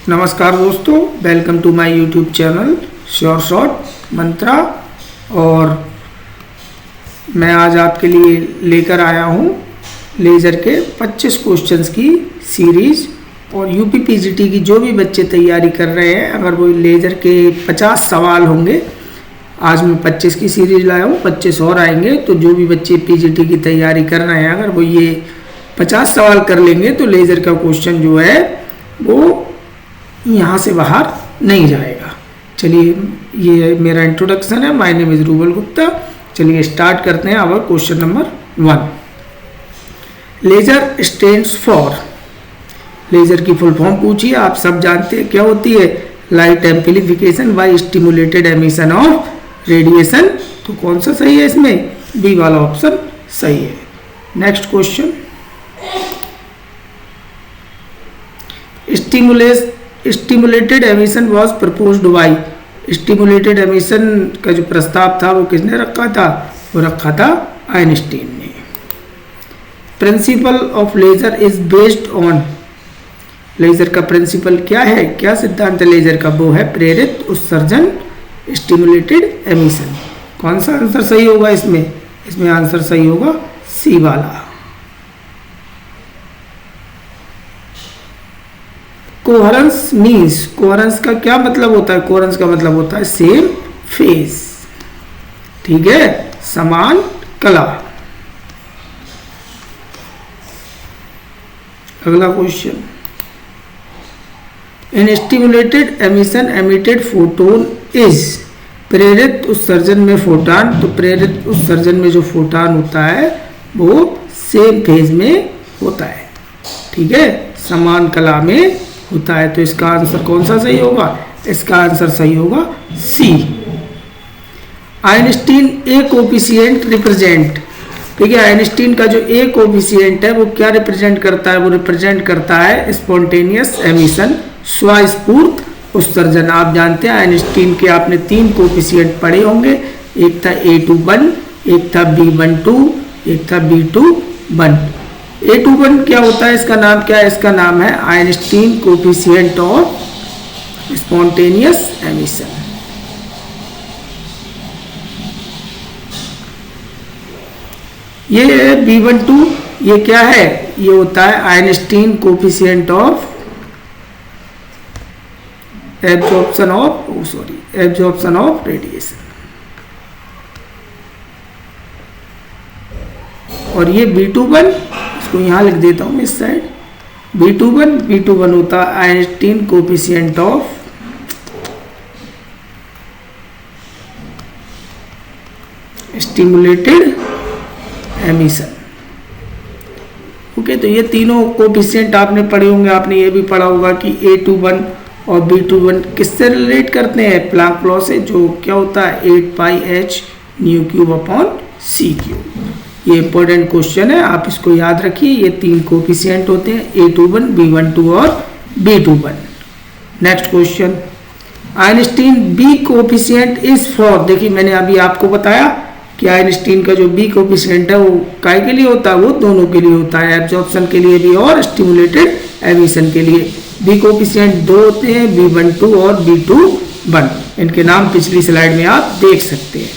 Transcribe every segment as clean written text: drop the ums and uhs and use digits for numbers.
नमस्कार दोस्तों, welcome to my YouTube channel sure shot mantra. और मैं आज आपके लिए लेकर आया हूँ लेज़र के 25 क्वेश्चंस की सीरीज़। और यूपी पीजीटी की जो भी बच्चे तैयारी कर रहे हैं, अगर वो लेज़र के 50 सवाल होंगे, आज मैं 25 की सीरीज़ लाया हूँ, 25 और आएंगे। तो जो भी बच्चे पीजीटी की तैयारी कर रहे हैं, अगर वो ये 50 सवाल कर लेंगे तो लेज़र का क्वेश्चन जो है वो यहाँ से बाहर नहीं जाएगा। चलिए, ये मेरा इंट्रोडक्शन है। My name is rouble Gupta. चलिए स्टार्ट करते हैं। अब question number 1, laser stands for. Laser की फुल फॉर्म पूछिए, आप सब जानते हैं क्या होती है। Light amplification by stimulated emission of radiation. तो कौन सा सही है इसमें? बी वाला ऑप्शन सही है। Next question, stimulated emission was proposed by. Stimulated emission का जो प्रस्ताव था वो किसने रखा था? वो रखा था आइंस्टीन ने। Principle of laser is based on. Laser का प्रिंसिपल क्या है, क्या सिद्धांत है लेजर का? वो है प्रेरित उत्सर्जन, स्टिमुलेटेड एमिशन। कौन सा आंसर सही होगा इसमें? इसमें आंसर सही होगा सी वाला। कोहेरेंस मीन्स, कोहेरेंस का क्या मतलब होता है? कोहेरेंस का मतलब होता है सेम फेज। ठीक है, समान कला। अगला question, in stimulated emission emitted photon is. प्रेरित उत्सर्जन में फोटान, तो प्रेरित उत्सर्जन में जो फोटान होता है वो सेम फेज में होता है। ठीक है, समान कला में होता है। तो इसका आंसर कौन सा सही होगा? इसका आंसर सही होगा सी। आइंस्टीन ए कोफिशिएंट रिप्रेजेंट। ठीक है, आइंस्टीन का जो ए कोफिशिएंट है वो क्या रिप्रेजेंट करता है? वो रिप्रेजेंट करता है स्पॉन्टेनियस एमिशन, स्वस्फूर्त उत्सर्जन। आप जानते हैं आइंस्टीन के आपने 3 कोफिशिएंट पढ़े होंगे। एक था A21, एक था B12, एक था B21। A21 क्या होता है? इसका नाम क्या है? इसका नाम है Einstein coefficient of spontaneous emission. ये B12, ये क्या है? ये होता है Einstein coefficient of absorption of radiation. और ये B21, इसको यहाँ लिख देता हूँ इस साइड। B21 होता है Einstein coefficient of stimulated emission. Okay, तो ये तीनों कोफिशिएंट आपने पढ़े होंगे। आपने ये भी पढ़ा होगा कि A21 और B21 किससे रिलेट करते हैं? प्लैंक लॉ से, जो क्या होता है 8πh μ³/c³। ये इंपॉर्टेंट क्वेश्चन है, आप इसको याद रखिए। ये 3 कोफिशिएंट होते हैं, A21, B12 और B21। Next question, Einstein b coefficient is for. देखिए, मैंने अभी आपको बताया कि आइंस्टीन का जो बी कोफिशिएंट है वो काय के लिए होता है? वो दोनों के लिए होता है, एब्जॉर्प्शन के लिए भी और स्टिमुलेटेड एमिशन के लिए। बी कोफिशिएंट 2 होते हैं, B12 और B21। इनके नाम पिछली स्लाइड में आप देख सकते हैं।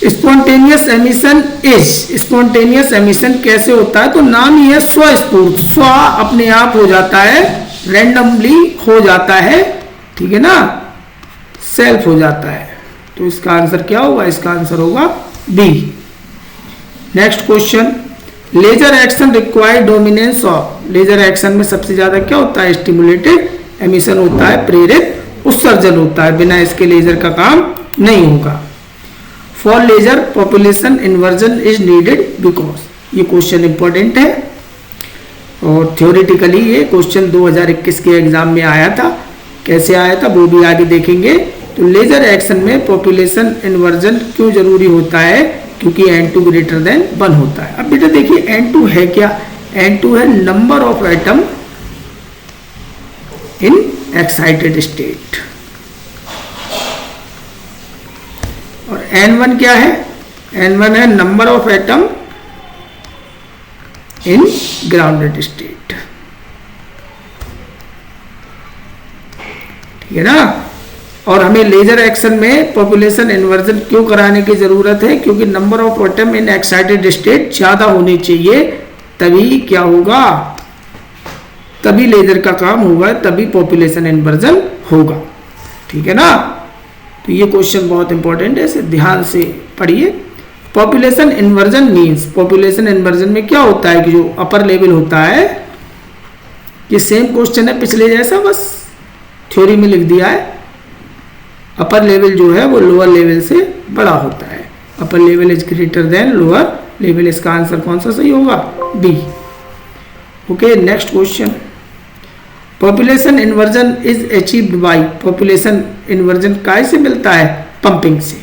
Spontaneous emission is. Spontaneous emission कैसे होता है? तो नाम ही है स्वस्फूर्त। स्व अपने आप हो जाता है, रैंडमली हो जाता है। ठीक है ना, सेल्फ हो जाता है। तो इसका आंसर क्या होगा? इसका आंसर होगा b. Next question, laser action required dominance of. Laser action में सबसे ज्यादा क्या होता है? स्टिमुलेटेड एमिशन होता है, प्रेरित उत्सर्जन होता है। बिना इसके लेजर का काम नहीं होगा। For laser population inversion is needed because. ये क्वेश्चन इंपॉर्टेंट है और थ्योरेटिकली ये क्वेश्चन 2021 के एग्जाम में आया था। कैसे आया था वो भी आगे देखेंगे। तो लेजर एक्शन में पॉपुलेशन इन्वर्जन क्यों जरूरी होता है? क्योंकि N2 ग्रेटर देन 1 होता है। अब बेटा देखिए, N2 है क्या? N2 है number of atom in excited state. और N1 क्या है? N1 है number of atom in grounded state. ठीक है ना। और हमें लेजर एक्शन में पॉपुलेशन इन्वर्जन क्यों कराने की जरूरत है, क्योंकि number of atom in excited state ज्यादा होने चाहिए, तभी क्या होगा, तभी लेजर का काम होगा, तभी पॉपुलेशन इन्वर्जन होगा। ठीक है ना। तो ये क्वेश्चन बहुत इंपॉर्टेंट है, इसे ध्यान से पढ़िए। Population inversion means, population inversion में क्या होता है कि जो अपर लेवल होता है, ये सेम क्वेश्चन है पिछले जैसा, बस थ्योरी में लिख दिया है। अपर लेवल जो है वो लोअर लेवल से बड़ा होता है, upper level is greater than lower level. इसका आंसर कौन सा सही होगा, b. Okay, next question. Population inversion is achieved by, population inversion कैसे मिलता है, पंपिंग से।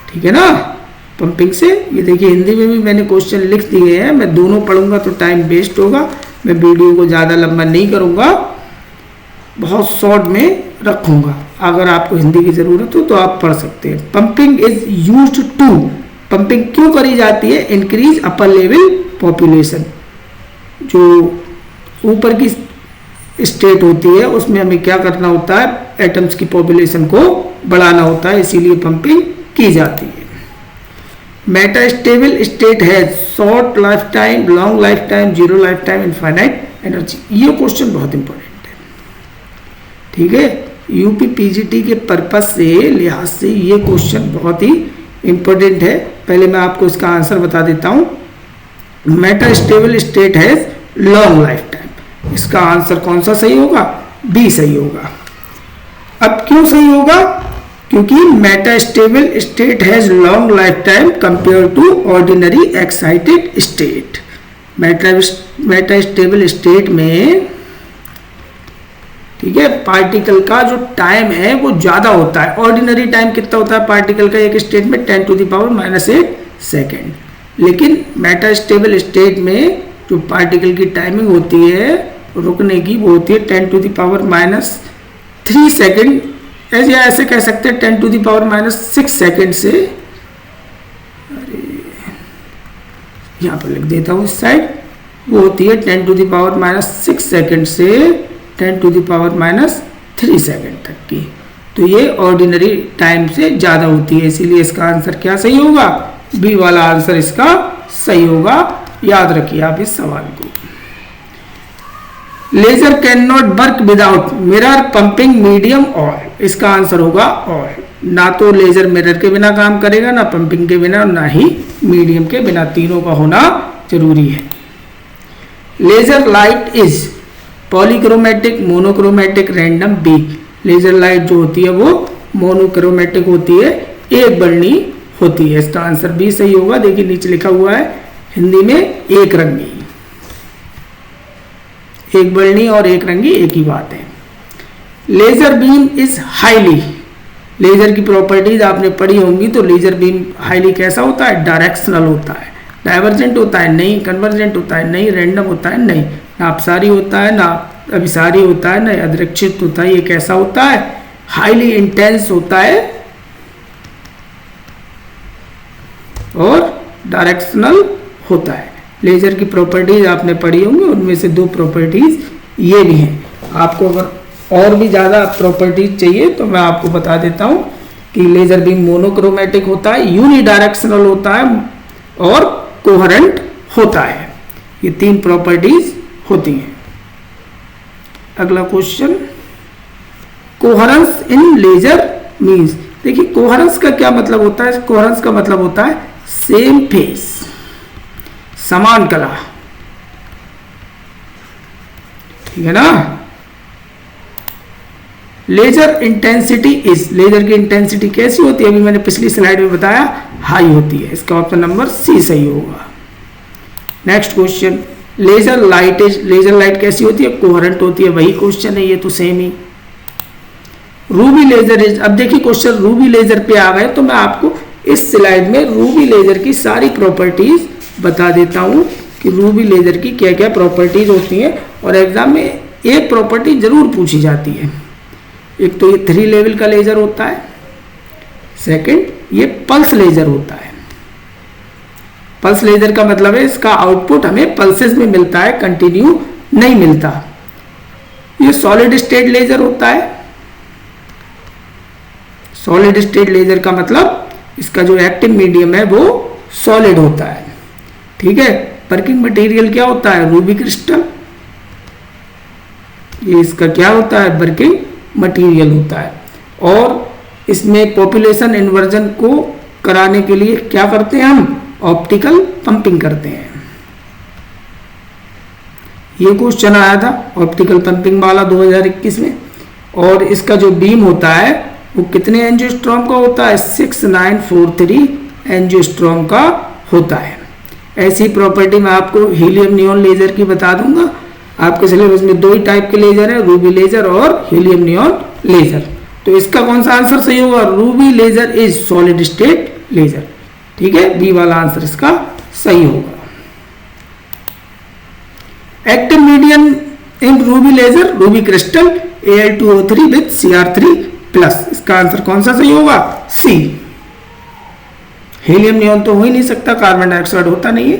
ठीक है ना, पंपिंग से। ये देखिए हिंदी में भी मैंने क्वेश्चन लिख दिए हैं, मैं दोनों पढ़ूंगा तो टाइम वेस्ट होगा, मैं वीडियो को ज़्यादा लंबा नहीं करूंगा, बहुत शॉर्ट में रखूंगा। अगर आपको हिंदी की ज़रूरत हो तो आप पढ़ सकते हैं। Pumping is used to, pumping क्यों करी जाती है, इंक्रीज अपर लेवल पॉपुलेशन। जो ऊपर की स्टेट होती है उसमें हमें क्या करना होता है, एटम्स की पॉपुलेशन को बढ़ाना होता है, इसीलिए पंपिंग की जाती है। मेटास्टेबल स्टेट है short life time, long life time, zero life time, infinite energy. ये क्वेश्चन बहुत इंपॉर्टेंट है। ठीक है, यूपी पीजीटी के पर्पज से लिहाज से ये क्वेश्चन बहुत ही इंपॉर्टेंट है। पहले मैं आपको इसका आंसर बता देता हूँ। मेटास्टेबल स्टेट है लॉन्ग लाइफ टाइम, इसका आंसर कौन सा सही होगा, बी सही होगा। अब क्यों सही होगा, क्योंकि metastable state has long life time compare to ordinary excited state. Metastable state में, ठीक है, पार्टिकल का जो टाइम है वो ज्यादा होता है। ऑर्डिनरी टाइम कितना होता है पार्टिकल का एक स्टेट में, 10⁻⁻8 सेकेंड। लेकिन मेटास्टेबल स्टेट में जो पार्टिकल की टाइमिंग होती है रुकने की, वो होती है 10⁻³ सेकेंड, ऐसे कह सकते हैं 10⁻⁻6 सेकेंड से, अरे यहाँ पर लिख देता हूँ इस साइड, वो होती है 10⁻6 सेकेंड से 10⁻³ सेकेंड तक की। तो ये ऑर्डिनरी टाइम से ज़्यादा होती है, इसीलिए इसका आंसर क्या सही होगा, बी वाला आंसर इसका सही होगा। याद रखिए आप इस सवाल को। Laser can not work without mirror, pumping, medium, oil. इसका आंसर होगा ऑयल। ना तो लेजर मिरर के बिना काम करेगा, ना पंपिंग के बिना, ना ही मीडियम के बिना, तीनों का होना जरूरी है। Laser light is polychromatic, monochromatic, random, b. Laser light जो होती है वो मोनोक्रोमेटिक होती है, एक वर्णी होती है। इसका आंसर बी सही होगा। देखिए नीचे लिखा हुआ है हिंदी में एक रंगी, एक वर्णी और एक रंगी एक ही बात है। Laser beam is highly, laser की प्रॉपर्टीज आपने पढ़ी होंगी, तो लेजर बीम हाईली कैसा होता है, डायरेक्शनल होता है। डाइवर्जेंट होता है नहीं, कन्वर्जेंट होता है नहीं, रैंडम होता है नहीं, ना अपसारी होता है, ना अभिसारी होता है, ना यादृच्छिक होता है। ये कैसा होता है, हाईली इंटेंस होता है और डायरेक्शनल होता है। लेजर की प्रॉपर्टीज आपने पढ़ी होंगी, उनमें से दो प्रॉपर्टीज ये भी हैं। आपको अगर और भी ज़्यादा प्रॉपर्टीज चाहिए तो मैं आपको बता देता हूँ कि लेजर बीम मोनोक्रोमेटिक होता है, यूनिडायरेक्शनल होता है और कोहेरेंट होता है। ये तीन प्रॉपर्टीज होती हैं। अगला क्वेश्चन, कोहेरेंस इन लेजर मींस। देखिए कोहेरेंस का क्या मतलब होता है, कोहेरेंस का मतलब होता है सेम फेस, समान कला। ठीक है ना। लेजर इंटेंसिटी इज, लेजर की इंटेंसिटी कैसी होती है, अभी मैंने पिछली स्लाइड में बताया, हाई होती है। इसका ऑप्शन नंबर सी सही होगा। Next question, laser light is, laser light कैसी होती है, कोहेरेंट होती है। वही क्वेश्चन है ये तो सेम ही। रूबी लेजर इज, अब देखिए क्वेश्चन रूबी लेजर पे आ गए तो मैं आपको इस स्लाइड में रूबी लेजर की सारी प्रॉपर्टीज बता देता हूं कि रूबी लेजर की क्या क्या प्रॉपर्टीज होती हैं। और एग्जाम में एक प्रॉपर्टी जरूर पूछी जाती है। एक तो ये 3 लेवल का लेजर होता है, सेकंड ये पल्स लेजर होता है। पल्स लेजर का मतलब है इसका आउटपुट हमें पल्सेस में मिलता है, कंटिन्यू नहीं मिलता। ये सॉलिड स्टेट लेजर होता है सॉलिड स्टेट लेजर का मतलब इसका जो एक्टिव मीडियम है वो सॉलिड होता है। ठीक है, वर्किंग मटेरियल क्या होता है? Ruby crystal. ये इसका क्या होता है? वर्किंग मटेरियल होता है। और इसमें पॉपुलेशन इन्वर्जन को कराने के लिए क्या करते हैं हम? ऑप्टिकल पंपिंग करते हैं। ये क्वेश्चन आया था ऑप्टिकल पंपिंग वाला 2021 में। और इसका जो बीम होता है वो कितने एंजियोस्ट्रॉम का होता है? 6943 एंजियोस्ट्रॉम का होता है। ऐसी प्रॉपर्टी मैं आपको हीलियम नियॉन लेजर की बता दूंगा। आपके सिलेबस में दो ही टाइप के लेजर है, रूबी लेजर और हीलियम नियॉन लेजर। तो इसका कौन सा आंसर सही होगा? Ruby laser is solid state laser. ठीक है, बी वाला आंसर इसका सही होगा। Active medium in ruby laser, ruby crystal Al2O3 with Cr3+। इसका आंसर कौन सा सही होगा? सी। हीलियम नियॉन तो हो ही नहीं सकता, कार्बन डाइऑक्साइड होता नहीं है।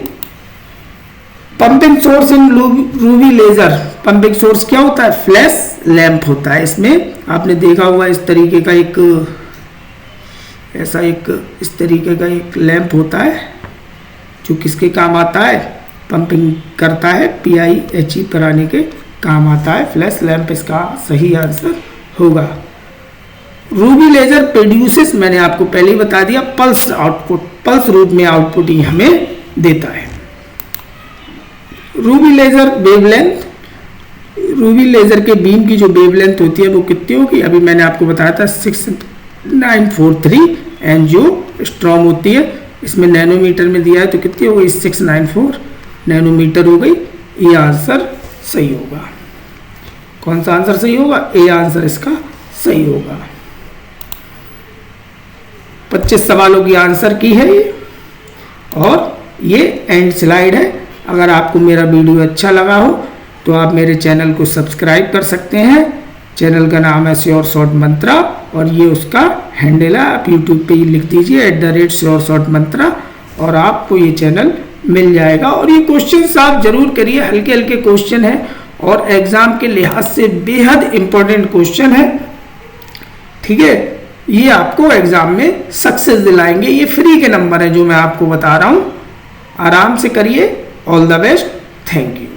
Pumping source in ruby laser, pumping source क्या होता है? फ्लैश लैंप होता है। इसमें आपने देखा होगा इस तरीके का एक ऐसा एक इस तरीके का एक लैंप होता है जो किसके काम आता है? पंपिंग करता है, PIHE कराने के काम आता है। फ्लैश लैंप इसका सही आंसर होगा। रूबी लेजर प्रोड्यूसेस, मैंने आपको पहले ही बता दिया, पल्स आउटपुट, पल्स रूप में आउटपुट ही हमें देता है। Ruby laser wavelength, ruby laser के बीम की जो वेवलेंथ होती है वो कितनी होगी? अभी मैंने आपको बताया था 6943 एंजियोस्ट्रॉम होती है। इसमें नैनोमीटर में दिया है तो कितनी हो गई? 694 नैनोमीटर हो गई। ये आंसर सही होगा। कौन सा आंसर सही होगा? ए आंसर इसका सही होगा। 25 सवालों की आंसर की है ये, और ये एंड स्लाइड है। अगर आपको मेरा वीडियो अच्छा लगा हो तो आप मेरे चैनल को सब्सक्राइब कर सकते हैं। चैनल का नाम है श्योर शॉर्ट मंत्रा और ये उसका हैंडल है। आप यूट्यूब पे ही लिख दीजिए @श्योर शॉर्ट मंत्रा और आपको ये चैनल मिल जाएगा। और ये क्वेश्चन आप जरूर करिए, हल्के हल्के क्वेश्चन है और एग्जाम के लिहाज से बेहद इंपॉर्टेंट क्वेश्चन है। ठीक है, ये आपको एग्जाम में सक्सेस दिलाएंगे। ये फ्री के नंबर है जो मैं आपको बता रहा हूँ, आराम से करिए। All the best, thank you.